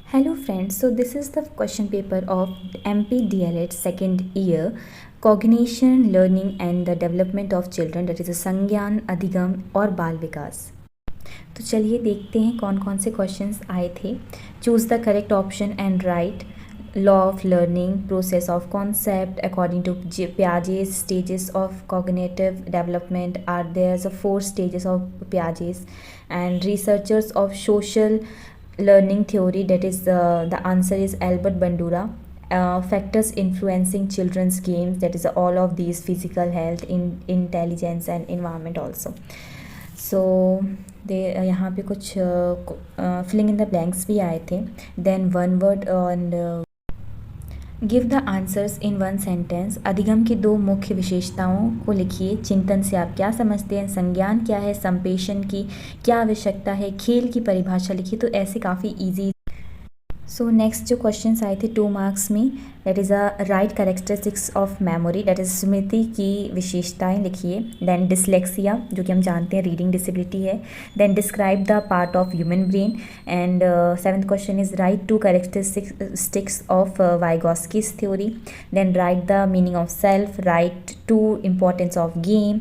Hello friends, so this is the question paper of MP DLED second year Cognition, Learning and the Development of Children, that is संज्ञान, अधिगम और बाल विकास। तो चलिए देखते हैं कौन कौन से क्वेश्चंस आए थे। Choose the correct option and write. Law of learning, process of concept according to Piaget's stages of cognitive development are there the 4 stages of Piaget's, and researchers of social learning theory, that is the answer is Albert Bandura. Factors influencing children's games, that is all of these: physical health, intelligence and environment also. सो दे यहाँ पे कुछ filling in the blanks भी आए थे। Then one word and give the answers in one sentence. अधिगम की 2 मुख्य विशेषताओं को लिखिए। चिंतन से आप क्या समझते हैं? संज्ञान क्या है? संप्रेषण की क्या आवश्यकता है? खेल की परिभाषा लिखिए। तो ऐसे काफ़ी ईजी। सो नेक्स्ट जो क्वेश्चंस आए थे 2 मार्क्स में, that is a write characteristics of memory, that is स्मृति की विशेषताएं लिखिए। देन डिसलेक्सिया, जो कि हम जानते हैं रीडिंग डिसेबिलिटी है। Then describe the part of human brain. And 7th question is write 2 characteristics of Vygotsky's theory. Then write the meaning of self, write 2 importance of game,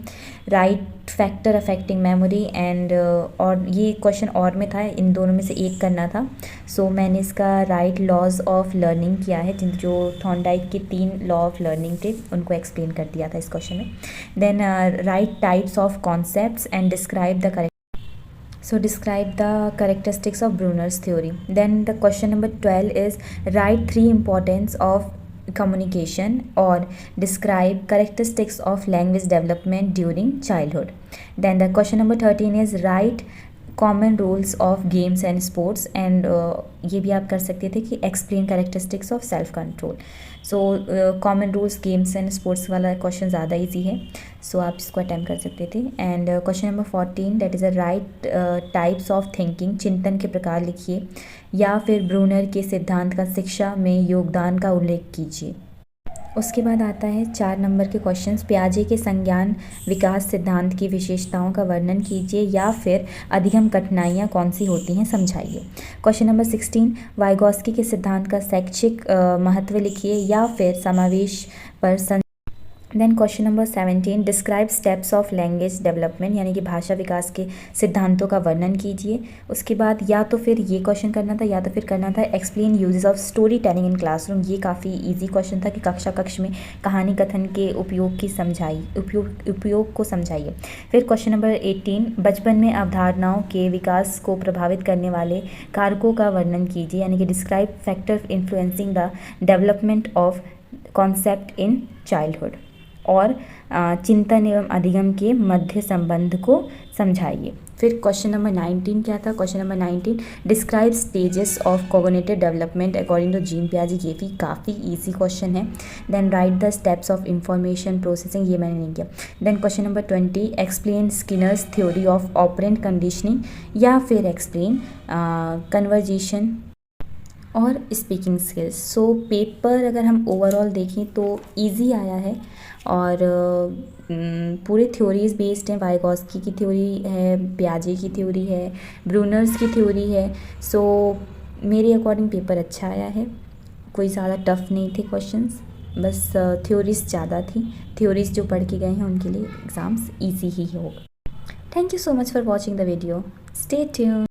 write factor affecting memory and और ये question और में था, इन दोनों में से एक करना था। सो मैंने इसका राइट लॉज ऑफ लर्निंग किया है, जिन जो थॉर्नडाइक के 3 लॉ ऑफ लर्निंग थे उनको एक्सप्लेन कर दिया था इस क्वेश्चन में। Then write types of concepts and describe the correct. So describe the characteristics of Brunner's theory. Then the question number 12 is write 3 importance of communication or describe characteristics of language development during childhood. Then the question number 13 is write common rules of games and sports, and ये भी आप कर सकते थे कि explain characteristics of self control. So common rules games and sports वाला question ज़्यादा easy है, सो आप इसको अटैम्प्ट कर सकते थे। And question number 14, that is a right types of thinking, चिंतन के प्रकार लिखिए या फिर ब्रूनर के सिद्धांत का शिक्षा में योगदान का उल्लेख कीजिए। उसके बाद आता है 4 नंबर के क्वेश्चंस। पियाजे के संज्ञान विकास सिद्धांत की विशेषताओं का वर्णन कीजिए या फिर अधिगम कठिनाइयाँ कौन सी होती हैं समझाइए। क्वेश्चन नंबर 16, वाइगॉस्की के सिद्धांत का शैक्षिक महत्व लिखिए या फिर समावेश पर। Then question number 17, describe steps of language development, यानी कि भाषा विकास के सिद्धांतों का वर्णन कीजिए। उसके बाद या तो फिर ये क्वेश्चन करना था या तो फिर करना था explain uses of story telling in classroom. ये काफ़ी इजी क्वेश्चन था कि कक्ष में कहानी कथन के उपयोग को समझाइए। फिर क्वेश्चन नंबर 18, बचपन में अवधारणाओं के विकास को प्रभावित करने वाले कारकों का वर्णन कीजिए, यानी कि describe factor influencing the development of concept in childhood. और चिंतन एवं अधिगम के मध्य संबंध को समझाइए। फिर क्वेश्चन नंबर 19 क्या था? Question number 19, describe stages of cognitive development according to Jean पियाजे। ये भी काफ़ी इजी क्वेश्चन है। Then write the steps of information processing, ये मैंने नहीं किया। Then question number 20, explain Skinner's theory of operant conditioning या फिर एक्सप्लेन कन्वर्जेशन और स्पीकिंग स्किल्स। सो पेपर अगर हम ओवरऑल देखें तो इजी आया है और पूरे थ्योरीज बेस्ड हैं। वाइगॉस्की की थ्योरी है, पियाजे की थ्योरी है, ब्रूनर्स की थ्योरी है। सो मेरे अकॉर्डिंग पेपर अच्छा आया है, कोई ज़्यादा टफ नहीं थे क्वेश्चंस, बस थ्योरीज ज़्यादा थी। थ्योरीज जो पढ़ के गए हैं उनके लिए एग्ज़ाम्स ईजी ही होगा। Thank you so much for watching the video. Stay tuned.